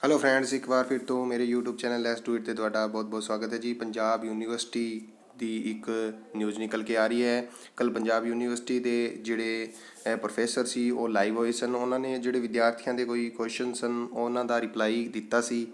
Hello friends, ਇੱਕ ਵਾਰ ਫਿਰ ਤੋਂ ਮੇਰੇ YouTube channel let's do it 'ਤੇ ਤੁਹਾਡਾ ਬਹੁਤ-ਬਹੁਤ ਸਵਾਗਤ ਹੈ ਜੀ। ਪੰਜਾਬ ਯੂਨੀਵਰਸਿਟੀ ਦੀ ਇੱਕ ਨਿਊਜ਼ ਨਿਕਲ ਕੇ ਆ ਰਹੀ ਹੈ। ਕੱਲ੍ਹ ਪੰਜਾਬ ਯੂਨੀਵਰਸਿਟੀ ਦੇ ਜਿਹੜੇ ਪ੍ਰੋਫੈਸਰ ਸੀ ਉਹ ਲਾਈਵ ਹੋਏ ਸਨ। ਉਹਨਾਂ ਨੇ ਜਿਹੜੇ ਵਿਦਿਆਰਥੀਆਂ ਦੇ ਕੋਈ ਕੁਐਸਚਨ ਸਨ ਉਹਨਾਂ ਦਾ ਰਿਪਲਾਈ ਦਿੱਤਾ ਸੀ।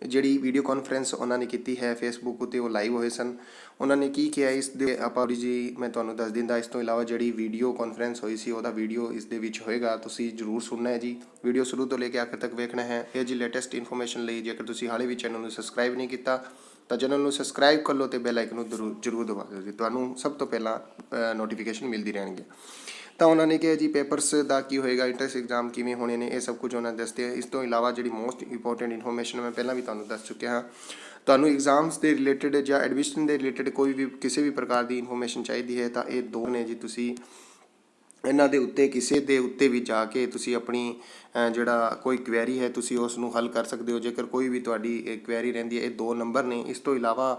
ਜਿਹੜੀ ਵੀਡੀਓ ਕਾਨਫਰੰਸ ਉਹਨਾਂ ਨੇ ਕੀਤੀ ਹੈ ਫੇਸਬੁੱਕ ਉੱਤੇ, ਉਹ ਲਾਈਵ ਹੋਏ ਸਨ। ਉਹਨਾਂ ਨੇ ਕੀ ਕਿਹਾ ਇਸ ਦੇ ਆਪਾਂ ਜੀ ਮੈਂ ਤੁਹਾਨੂੰ ਦੱਸ ਦਿੰਦਾ। ਇਸ ਤੋਂ ਇਲਾਵਾ ਜਿਹੜੀ ਵੀਡੀਓ ਕਾਨਫਰੰਸ ਹੋਈ ਸੀ ਉਹਦਾ ਵੀਡੀਓ ਇਸ ਦੇ ਵਿੱਚ ਹੋਏਗਾ, ਤੁਸੀਂ ਜ਼ਰੂਰ ਸੁਣਨਾ ਹੈ ਜੀ। ਵੀਡੀਓ ਸ਼ੁਰੂ ਤੋਂ ਲੈ ਕੇ ਆਖਰ ਤੱਕ ਵੇਖਣਾ ਹੈ। ਇਹ ਜੀ ਲੇਟੈਸਟ ਇਨਫੋਰਮੇਸ਼ਨ ਲਈ ਜੇਕਰ ਤੁਸੀਂ ਹਾਲੇ ਵੀ ਚੈਨਲ ਨੂੰ ਸਬਸਕ੍ਰਾਈਬ ਨਹੀਂ ਕੀਤਾ ਤਾਂ ਚੈਨਲ ਨੂੰ ਸਬਸਕ੍ਰਾਈਬ ਕਰ ਲਓ ਅਤੇ ਬੈਲ ਆਈਕਨ ਨੂੰ ਜ਼ਰੂਰ ਦਬਾ ਦਿਓ ਜੀ, ਤੁਹਾਨੂੰ ਸਭ ਤੋਂ ਪਹਿਲਾਂ ਨੋਟੀਫਿਕੇਸ਼ਨ ਮਿਲਦੀ ਰਹਿਣਗੇ। ਤਾਂ ਉਹਨਾਂ ਨੇ ਕਿਹਾ ਜੀ ਪੇਪਰਸ ਦਾ ਕੀ ਹੋਏਗਾ, ਇੰਟਰੈਂਸ ਐਗਜ਼ਾਮ ਕਿਵੇਂ ਹੋਣੇ ਨੇ, ਇਹ ਸਭ ਕੁਝ ਉਹਨਾਂ ਨੇ ਦੱਸਦੇ ਆ। ਇਸ ਤੋਂ ਇਲਾਵਾ ਜਿਹੜੀ ਮੋਸਟ ਇੰਪੋਰਟੈਂਟ ਇਨਫੋਰਮੇਸ਼ਨ ਮੈਂ ਪਹਿਲਾਂ ਵੀ ਤੁਹਾਨੂੰ ਦੱਸ ਚੁੱਕਿਆ ਹਾਂ। ਤੁਹਾਨੂੰ ਐਗਜ਼ਾਮਸ ਦੇ ਰਿਲੇਟਡ ਜਾਂ ਐਡਮਿਸ਼ਨ ਦੇ ਰਿਲੇਟਡ ਕੋਈ ਵੀ ਕਿਸੇ ਵੀ ਪ੍ਰਕਾਰ ਦੀ ਇਨਫੋਰਮੇਸ਼ਨ ਚਾਹੀਦੀ ਹੈ ਤਾਂ ਇਹ ਦੋ ਨੇ ਜੀ। ਤੁਸੀਂ ਇਹਨਾਂ ਦੇ ਉੱਤੇ ਕਿਸੇ ਦੇ ਉੱਤੇ ਵੀ ਜਾ ਕੇ ਤੁਸੀਂ ਆਪਣੀ ਜਿਹੜਾ ਕੋਈ ਕੁਐਰੀ ਹੈ ਤੁਸੀਂ ਉਸ ਨੂੰ ਹੱਲ ਕਰ ਸਕਦੇ ਹੋ। ਜੇਕਰ ਕੋਈ ਵੀ ਤੁਹਾਡੀ ਕੁਐਰੀ ਰਹਿੰਦੀ ਹੈ, ਇਹ 2 ਨੰਬਰ ਨੇ। ਇਸ ਤੋਂ ਇਲਾਵਾ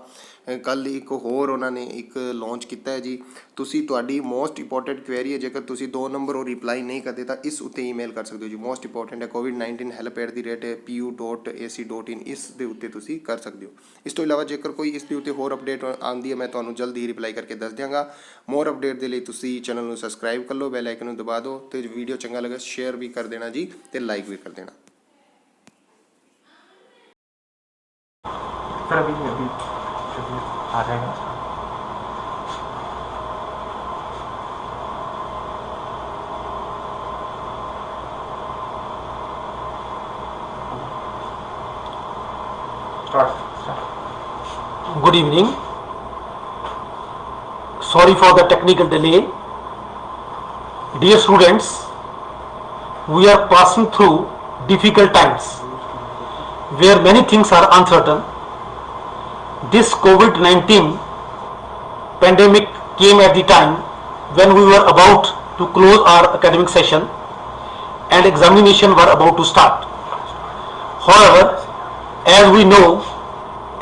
ਕੱਲ੍ਹ ਇੱਕ ਹੋਰ ਉਹਨਾਂ ਨੇ ਇੱਕ ਲਾਂਚ ਕੀਤਾ ਹੈ ਜੀ। ਤੁਸੀਂ ਤੁਹਾਡੀ ਮੋਸਟ ਇੰਪੋਰਟੈਂਟ ਕੁਐਰੀ ਹੈ, ਜੇਕਰ ਤੁਸੀਂ 2 ਨੰਬਰ ਉਹ ਰਿਪਲਾਈ ਨਹੀਂ ਕਰਦੇ ਤਾਂ ਇਸ ਉੱਤੇ ਈਮੇਲ ਕਰ ਸਕਦੇ ਹੋ ਜੀ। ਮੋਸਟ ਇੰਪੋਰਟੈਂਟ ਹੈ COVID-19 help@pu.ac.in, ਇਸ ਦੇ ਉੱਤੇ ਤੁਸੀਂ ਕਰ ਸਕਦੇ ਹੋ। ਇਸ ਤੋਂ ਇਲਾਵਾ ਜੇਕਰ ਕੋਈ ਇਸ ਦੇ ਉੱਤੇ ਹੋਰ ਅਪਡੇਟ ਆਉਂਦੀ ਹੈ ਮੈਂ ਤੁਹਾਨੂੰ ਜਲਦ ਹੀ ਰਿਪਲਾਈ ਕਰਕੇ ਦੱਸ ਦਿਆਂਗਾ। ਮੋਰ ਅਪਡੇਟ ਦੇ ਲਈ ਤੁਸੀਂ ਚੈਨਲ ਨੂੰ ਸਬਸਕ੍ਰਾਈਬ ਕਰ ਲਓ, ਬੈਲ ਆਈਕਨ ਨੂੰ ਦਬਾ ਦਿਓ ਅਤੇ ਵੀਡੀਓ ਚੰਗਾ ਲੱਗੇ ਸ਼ੇਅਰ ਵੀ ਕਰ ਦੇਣਾ ਜੀ ਅਤੇ ਲਾਈਕ ਵੀ कर देना। सर अभी आ जाएगा। Good evening. Sorry for the technical delay. Dear students, we are passing through difficult times where many things are uncertain. This COVID-19 pandemic came at the time when we were about to close our academic session and examination were about to start. However, as we know,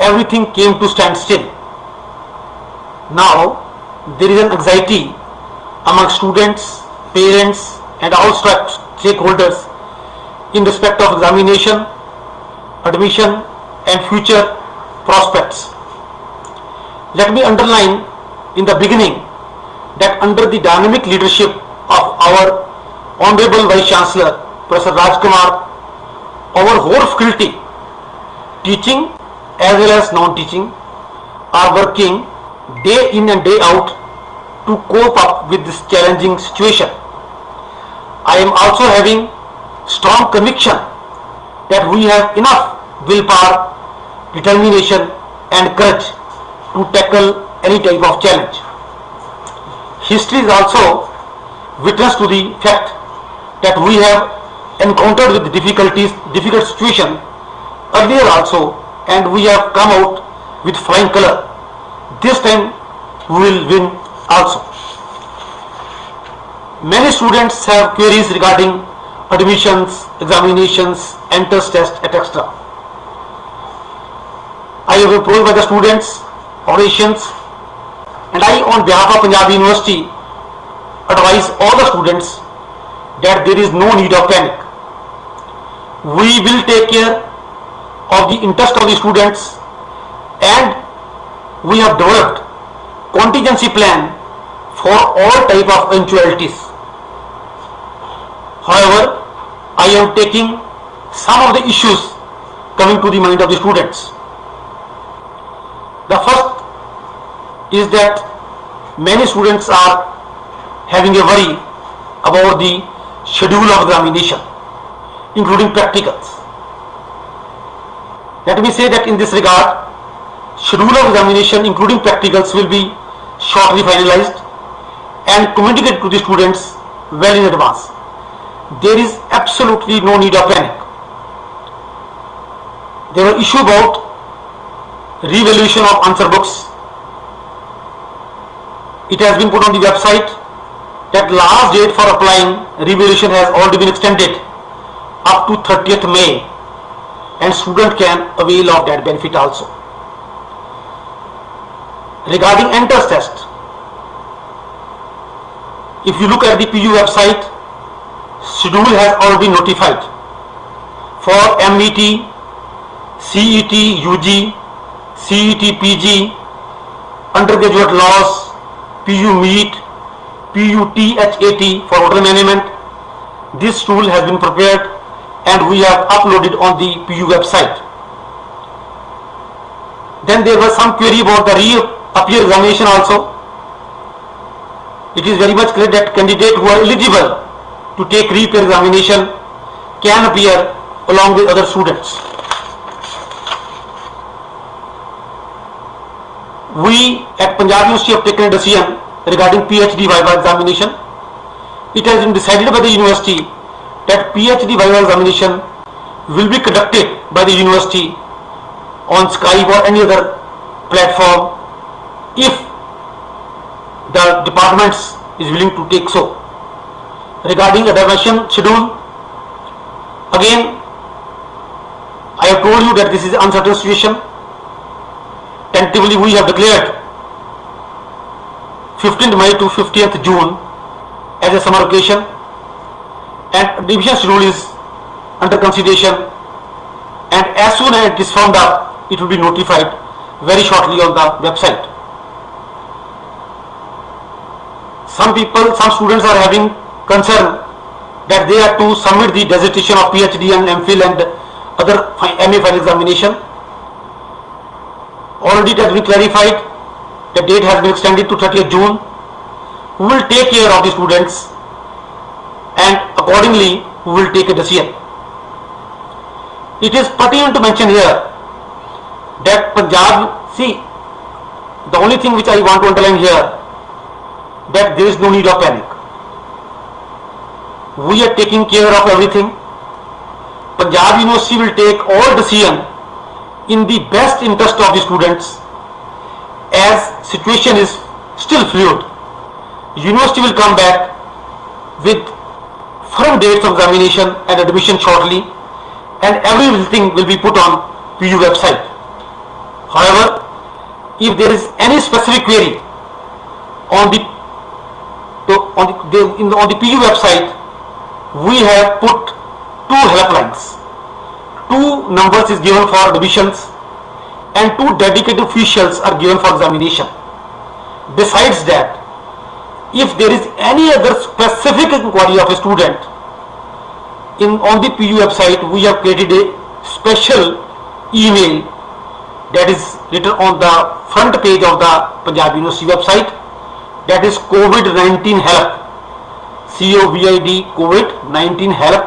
everything came to stand still. Now there is an anxiety among students, parents and all stakeholders in respect of examination, admission and future prospects. Let me underline in the beginning that under the dynamic leadership of our Honorable Vice Chancellor Professor Rajkumar, our whole faculty, teaching as well as non-teaching, are working day in and day out to cope up with this challenging situation. I am also having strong conviction that we have enough willpower, determination and courage to tackle any type of challenge. History is also witness to the fact that we have encountered with difficult situation earlier also, and we have come out with flying color. This time we will win also. Many students have queries regarding admissions, examinations, entrance test, etc. I have been approached by the students, auditions, and I on behalf of Punjab University advise all the students that there is no need of panic. We will take care of the interest of the students and we have developed contingency plan for all type of eventualities. However, I am taking some of the issues coming to the mind of the students. The first is that many students are having a worry about the schedule of examination, including practicals. Let me say that in this regard, schedule of examination including practicals will be shortly finalized and communicated to the students well in advance. There is absolutely no need of panic. There were issue about re-evaluation of answer books. It has been put on the website that last date for applying re-evaluation has already been extended up to 30th May and student can avail of that benefit also. Regarding entrance test, if you look at the PU website, schedule has already been notified for MET CET UG, CET PG, undergraduate laws, PU MEET, PU THAT for hotel management. This tool has been prepared and we have uploaded on the PU website. Then there was some query about the re-appear examination also. It is very much clear that candidates who are eligible to take re-appear examination can appear along with other students. We at Punjab University have taken a decision regarding PhD Viva examination. It has been decided by the university that PhD Viva examination will be conducted by the university on Skype or any other platform if the departments is willing to take so. Regarding admission schedule, again I have told you that this is an uncertain situation. Tentatively we have declared 15th May to 15th June as a summer vacation, and admission schedule is under consideration, and as soon as it is firmed up it will be notified very shortly on the website. Some students are having concern that they have to submit the dissertation of PhD and MPhil and other MA final examination. Already it has been clarified, the date has been extended to 30th June. We will take care of the students and accordingly we will take a decision. It is pertinent to mention here that Punjab, see, the only thing which I want to underline here, that there is no need of panic. We are taking care of everything. Punjab University will take all decision in the best interest of the students as situation is still fluid. University will come back with firm dates of examination and admission shortly, and everything will be put on PU website. However, if there is any specific query on the PU website, we have put two helplines. 2 numbers is given for admissions and 2 dedicated officials are given for examination. Besides that, if there is any other specific inquiry of a student, on the PU website we have created a special email that is written on the front page of the Punjab University website, that is COVID-19 help, COVID COVID-19 help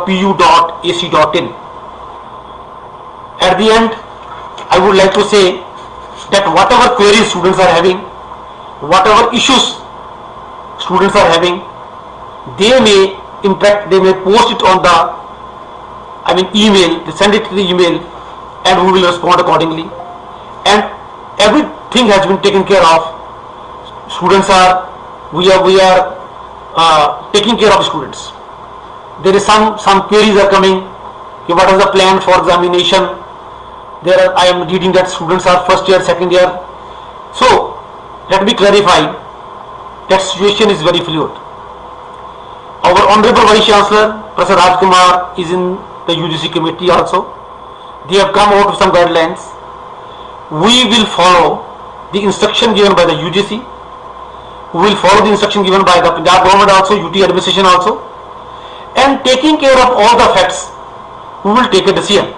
@pu.ac.in. At the end, I would like to say that whatever queries students are having, whatever issues students are having, they may post it on the email, they send it to the email and we will respond accordingly. And everything has been taken care of. We are taking care of students. There is some queries are coming. What is the plan for examination? I am reading that students are first year, second year. So let me clarify that situation is very fluid. Our Honorable Vice Chancellor, Professor Rajkumar, is in the UGC committee also. They have come out with some guidelines. We will follow the instruction given by the UGC. We will follow the instruction given by the Punjab government also, UT administration also. And taking care of all the facts, we will take a decision.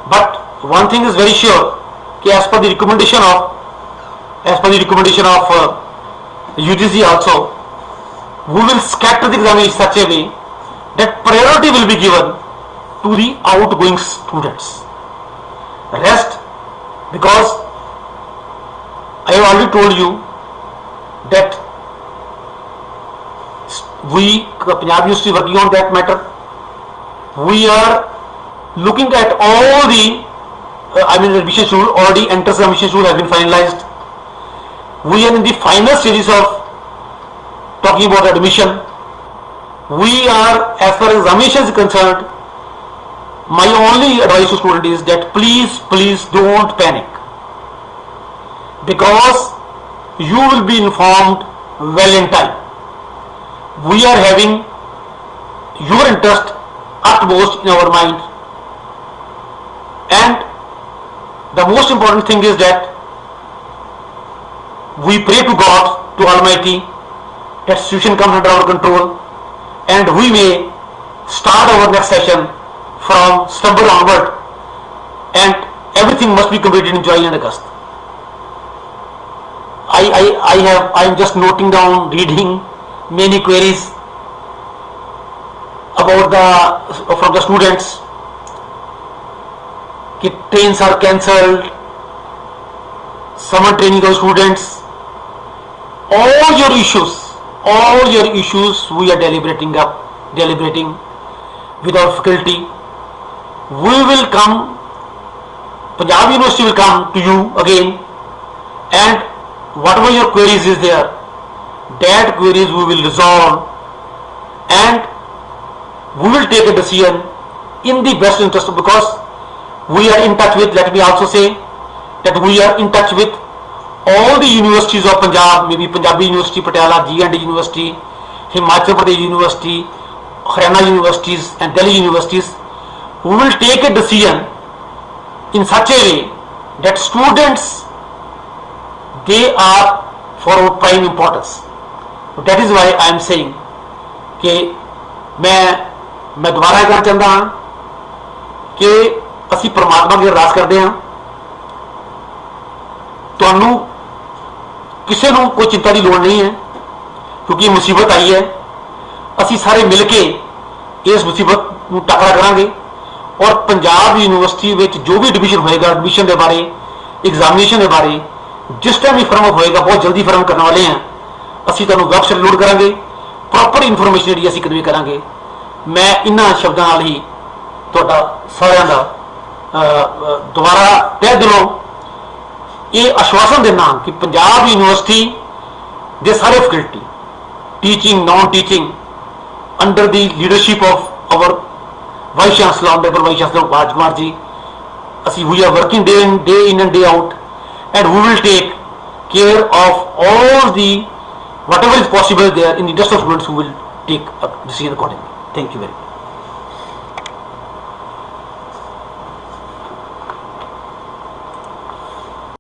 But one thing is very sure, as per the recommendation of UGC also, we will scatter the examination in such a way that priority will be given to the outgoing students. Rest, because I have already told you that Punjab University working on that matter. We are looking at all the admission schedule. Already entrance admission schedule has been finalized. We are in the final stages of talking about admission. We are, as far as examination is concerned, my only advice to students is that please don't panic, because you will be informed well in time. We are having your interest utmost in our mind. And the most important thing is that we pray to God, to Almighty, that situation comes under our control and we may start our next session from September onward, and everything must be completed in July and August. I am just noting down, reading many queries about from the students. कि trains are cancelled, summer training of students, all your issues we are deliberating with our faculty. We will come, Punjab University will come to you again, and whatever your queries is there, that queries we will resolve, and we will take a decision in the best interest, because we are in touch with, let me also say that we are in touch with all the universities of Punjab, maybe Punjabi University, Patiala, G&D University, Himachal Pradesh University, Haryana universities and Delhi universities. We will take a decision in such a way that students, they are for our prime importance. So that is why I am saying कि मैं दोबारा कहना चाहता हाँ कि ਅਸੀਂ परमात्मा की अरदास करते हैं ਤੁਹਾਨੂੰ ਕਿਸੇ ਨੂੰ ਕੋਈ चिंता की लोड़ नहीं है, क्योंकि मुसीबत आई है, ਅਸੀਂ ਸਾਰੇ मिल के इस मुसीबत ਨੂੰ टकरा करांगे और पंजाब यूनिवर्सिटी ਵਿੱਚ जो भी एडमिशन होएगा, एडमिशन के बारे, एग्जामिनेशन के बारे जिस टाइम भी फर्म होएगा, बहुत जल्दी फर्म करने वाले हैं, ਅਸੀਂ ਤੁਹਾਨੂੰ ਵੈਬਸਾਈਟ ਲੋਡ ਕਰਾਂਗੇ, प्रॉपर इन्फॉर्मेशन ਜਿਹੜੀ ਅਸੀਂ ਕਨਵੇ ਕਰਾਂਗੇ। मैं इन्हां शब्दां ਨਾਲ ਹੀ ਤੁਹਾਡਾ ਸਾਰਿਆਂ ਦਾ दोबारा तह दिलों ये आश्वासन देना कि पंजाब यूनिवर्सिटी दे सारे faculty, teaching, non teaching, under the leadership of our vice chancellor, honourable vice chancellor Rajkumar ji, असी we are working day in and day out, and we will take care of all the whatever is possible there in the interest of students who will take a decision accordingly. Thank you very much.